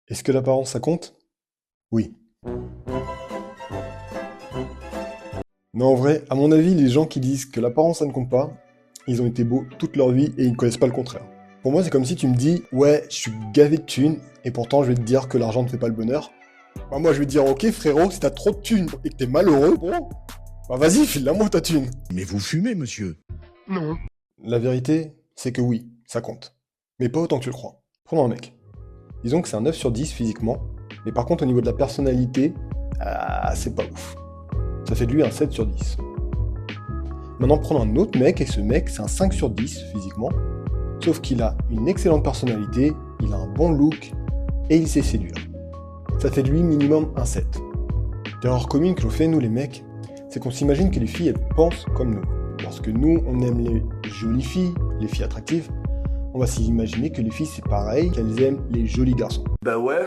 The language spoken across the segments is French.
Est-ce que l'apparence, ça compte? Oui. Non, en vrai, à mon avis, les gens qui disent que l'apparence, ça ne compte pas, ils ont été beaux toute leur vie et ils ne connaissent pas le contraire. Pour moi, c'est comme si tu me dis, ouais, je suis gavé de thunes, et pourtant je vais te dire que l'argent ne fait pas le bonheur. Bah moi, je vais te dire, ok frérot, si t'as trop de thunes et que t'es malheureux, bon, bah vas-y, file-la-moi ta thune. Mais vous fumez, monsieur. Non. La vérité, c'est que oui, ça compte. Mais pas autant que tu le crois. Prenons un mec. Disons que c'est un 9 sur 10 physiquement, mais par contre au niveau de la personnalité, c'est pas ouf. Ça fait de lui un 7 sur 10. Maintenant prenons un autre mec, et ce mec c'est un 5 sur 10 physiquement, sauf qu'il a une excellente personnalité, il a un bon look, et il sait séduire. Ça fait de lui minimum un 7. L'erreur commune que l'on fait nous les mecs, c'est qu'on s'imagine que les filles elles pensent comme nous. Parce que nous on aime les jolies filles, les filles attractives, on va s'imaginer que les filles c'est pareil, qu'elles aiment les jolis garçons. Bah ouais,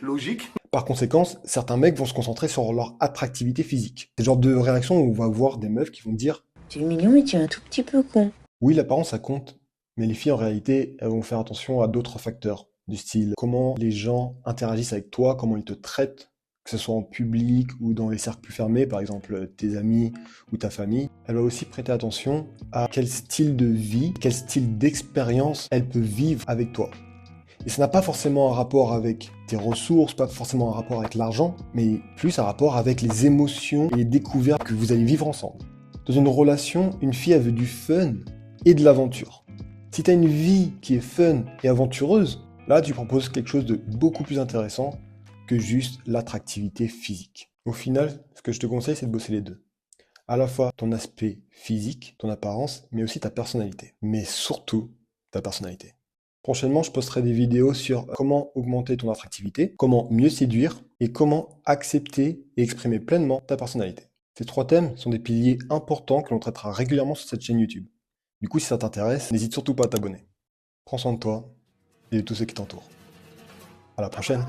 logique. Par conséquent, certains mecs vont se concentrer sur leur attractivité physique. C'est le genre de réaction où on va voir des meufs qui vont dire Tu es mignon mais tu es un tout petit peu con. oui, l'apparence ça compte, mais les filles en réalité, elles vont faire attention à d'autres facteurs, du style comment les gens interagissent avec toi, comment ils te traitent, que ce soit en public ou dans les cercles plus fermés, par exemple tes amis ou ta famille. Elle va aussi prêter attention à quel style de vie, quel style d'expérience elle peut vivre avec toi. Et ça n'a pas forcément un rapport avec tes ressources, pas forcément un rapport avec l'argent, mais plus un rapport avec les émotions et les découvertes que vous allez vivre ensemble. Dans une relation, une fille elle veut du fun et de l'aventure. Si tu as une vie qui est fun et aventureuse, là tu proposes quelque chose de beaucoup plus intéressant que juste l'attractivité physique. Au final, ce que je te conseille, c'est de bosser les deux. À la fois ton aspect physique, ton apparence, mais aussi ta personnalité. Mais surtout, ta personnalité. Prochainement, je posterai des vidéos sur comment augmenter ton attractivité, comment mieux séduire et comment accepter et exprimer pleinement ta personnalité. Ces 3 thèmes sont des piliers importants que l'on traitera régulièrement sur cette chaîne YouTube. Du coup, si ça t'intéresse, n'hésite surtout pas à t'abonner. Prends soin de toi et de tous ceux qui t'entourent. À la prochaine.